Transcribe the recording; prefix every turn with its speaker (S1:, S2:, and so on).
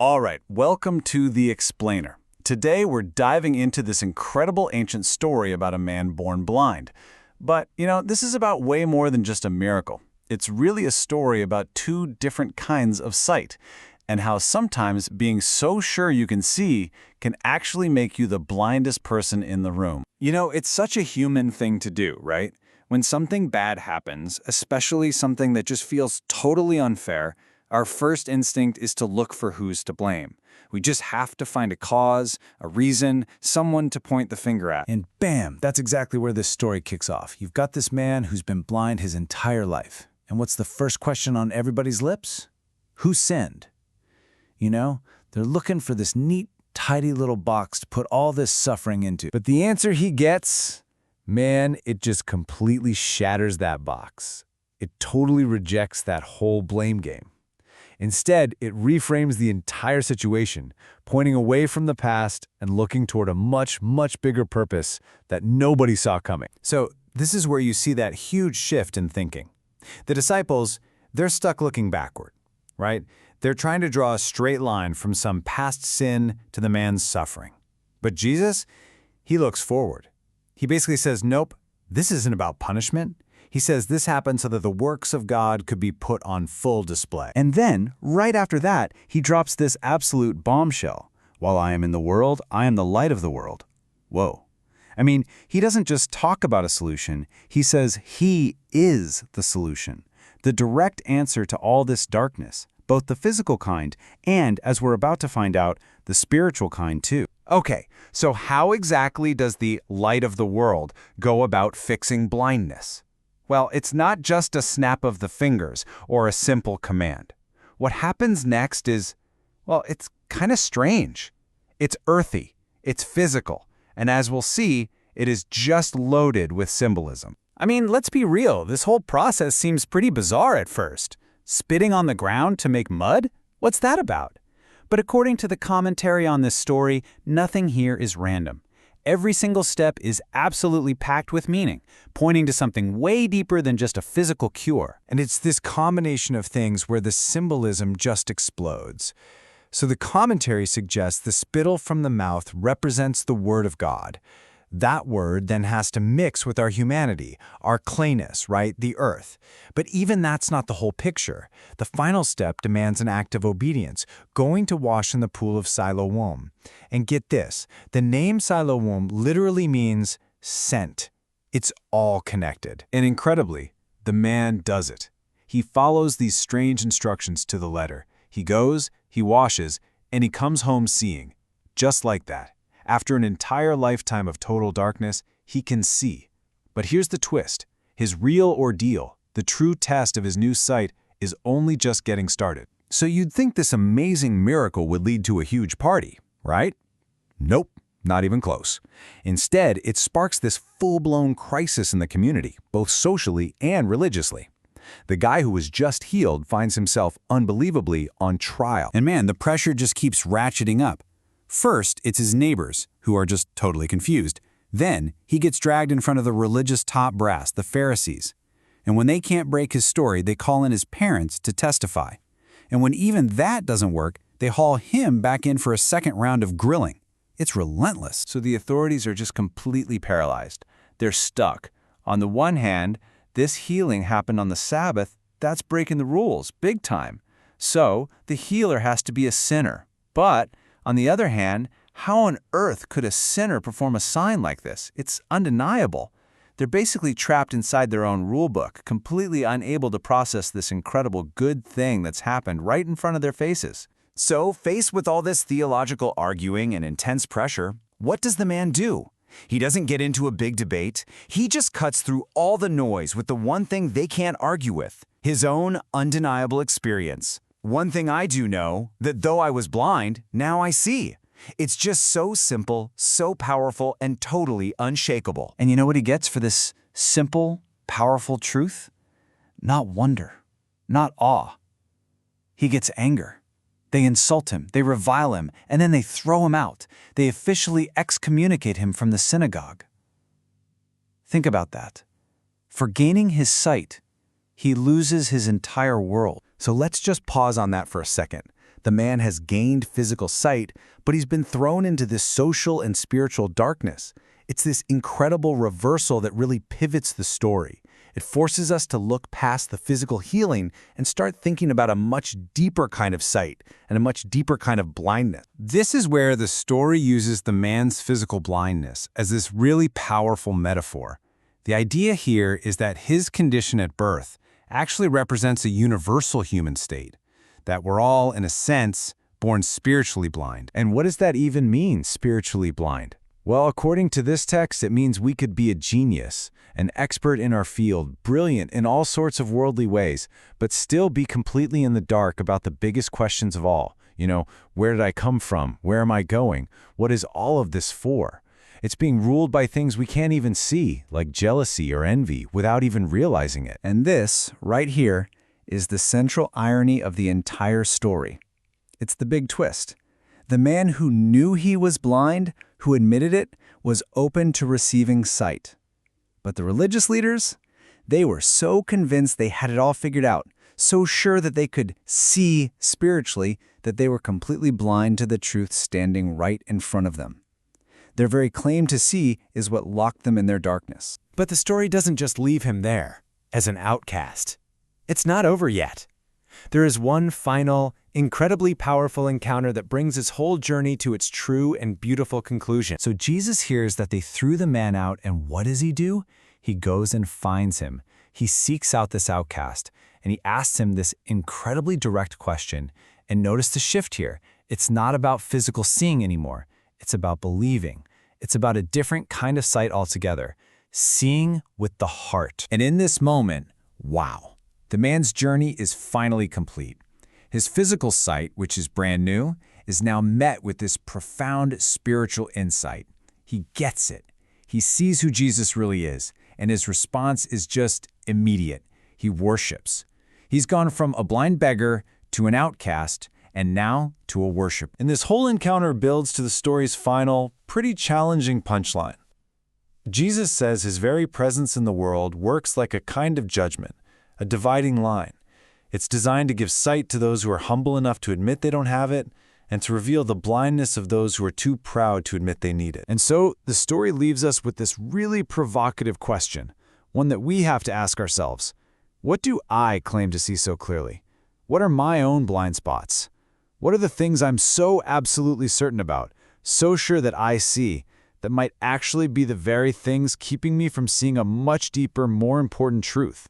S1: All right, welcome to The Explainer. Today we're diving into this incredible ancient story about a man born blind. But, this is about way more than just a miracle. It's really a story about two different kinds of sight, and how sometimes being so sure you can see can actually make you the blindest person in the room.
S2: It's such a human thing to do, right? When something bad happens, especially something that just feels totally unfair, our first instinct is to look for who's to blame. We just have to find a cause, a reason, someone to point the finger at.
S3: And bam, that's exactly where this story kicks off. You've got this man who's been blind his entire life. And what's the first question on everybody's lips? Who sinned? They're looking for this neat, tidy little box to put all this suffering into. But the answer he gets, man, it just completely shatters that box. It totally rejects that whole blame game. Instead, it reframes the entire situation, pointing away from the past and looking toward a much, much bigger purpose that nobody saw coming.
S4: So this is where you see that huge shift in thinking. The disciples, they're stuck looking backward, right? They're trying to draw a straight line from some past sin to the man's suffering. But Jesus, he looks forward. He basically says, nope, this isn't about punishment. He says this happened so that the works of God could be put on full display.
S3: And then, right after that, he drops this absolute bombshell. While I am in the world, I am the light of the world. Whoa. He doesn't just talk about a solution. He says he is the solution, the direct answer to all this darkness, both the physical kind and, as we're about to find out, the spiritual kind too.
S4: Okay, so how exactly does the light of the world go about fixing blindness? Well, it's not just a snap of the fingers or a simple command. What happens next is, it's kind of strange. It's earthy, it's physical, and as we'll see, it is just loaded with symbolism.
S1: Let's be real, this whole process seems pretty bizarre at first. Spitting on the ground to make mud? What's that about? But according to the commentary on this story, nothing here is random. Every single step is absolutely packed with meaning, pointing to something way deeper than just a physical cure.
S4: And it's this combination of things where the symbolism just explodes. So the commentary suggests the spittle from the mouth represents the Word of God. That word then has to mix with our humanity, our clayness, right? The earth. But even that's not the whole picture. The final step demands an act of obedience, going to wash in the pool of Siloam. And get this, the name Siloam literally means sent. It's all connected.
S1: And incredibly, the man does it. He follows these strange instructions to the letter. He goes, he washes, and he comes home seeing. Just like that. After an entire lifetime of total darkness, he can see. But here's the twist. His real ordeal, the true test of his new sight, is only just getting started.
S3: So you'd think this amazing miracle would lead to a huge party, right? Nope, not even close. Instead, it sparks this full-blown crisis in the community, both socially and religiously. The guy who was just healed finds himself unbelievably on trial.
S1: And man, the pressure just keeps ratcheting up. First, it's his neighbors, who are just totally confused. Then, he gets dragged in front of the religious top brass, the Pharisees. And when they can't break his story, they call in his parents to testify. And when even that doesn't work, they haul him back in for a second round of grilling. It's relentless.
S2: So the authorities are just completely paralyzed. They're stuck. On the one hand, this healing happened on the Sabbath. That's breaking the rules, big time. So the healer has to be a sinner. But on the other hand, how on earth could a sinner perform a sign like this? It's undeniable. They're basically trapped inside their own rulebook, completely unable to process this incredible good thing that's happened right in front of their faces.
S4: So, faced with all this theological arguing and intense pressure, what does the man do? He doesn't get into a big debate. He just cuts through all the noise with the one thing they can't argue with, his own undeniable experience. One thing I do know, that though I was blind, now I see. It's just so simple, so powerful, and totally unshakable.
S3: And you know what he gets for this simple, powerful truth? Not wonder, not awe. He gets anger. They insult him, they revile him, and then they throw him out. They officially excommunicate him from the synagogue. Think about that. For gaining his sight, he loses his entire world.
S4: So let's just pause on that for a second.
S3: The man has gained physical sight, but he's been thrown into this social and spiritual darkness. It's this incredible reversal that really pivots the story. It forces us to look past the physical healing and start thinking about a much deeper kind of sight and a much deeper kind of blindness.
S4: This is where the story uses the man's physical blindness as this really powerful metaphor. The idea here is that his condition at birth actually represents a universal human state, that we're all, in a sense, born spiritually blind.
S3: And what does that even mean, spiritually blind? Well, according to this text, it means we could be a genius, an expert in our field, brilliant in all sorts of worldly ways, but still be completely in the dark about the biggest questions of all. Where did I come from? Where am I going? What is all of this for? It's being ruled by things we can't even see, like jealousy or envy, without even realizing it.
S1: And this, right here, is the central irony of the entire story. It's the big twist. The man who knew he was blind, who admitted it, was open to receiving sight. But the religious leaders, they were so convinced they had it all figured out, so sure that they could see spiritually, that they were completely blind to the truth standing right in front of them. Their very claim to see is what locked them in their darkness.
S3: But the story doesn't just leave him there, as an outcast. It's not over yet. There is one final, incredibly powerful encounter that brings his whole journey to its true and beautiful conclusion. So Jesus hears that they threw the man out, and what does he do? He goes and finds him. He seeks out this outcast, and he asks him this incredibly direct question. And notice the shift here. It's not about physical seeing anymore. It's about believing. It's about a different kind of sight altogether. Seeing with the heart. And in this moment, wow. The man's journey is finally complete. His physical sight, which is brand new, is now met with this profound spiritual insight. He gets it. He sees who Jesus really is, and his response is just immediate. He worships. He's gone from a blind beggar to an outcast, and now to a worshiper.
S1: And this whole encounter builds to the story's final, pretty challenging punchline. Jesus says his very presence in the world works like a kind of judgment, a dividing line. It's designed to give sight to those who are humble enough to admit they don't have it, and to reveal the blindness of those who are too proud to admit they need it.
S3: And so the story leaves us with this really provocative question, one that we have to ask ourselves. What do I claim to see so clearly? What are my own blind spots? What are the things I'm so absolutely certain about, so sure that I see, that might actually be the very things keeping me from seeing a much deeper, more important truth?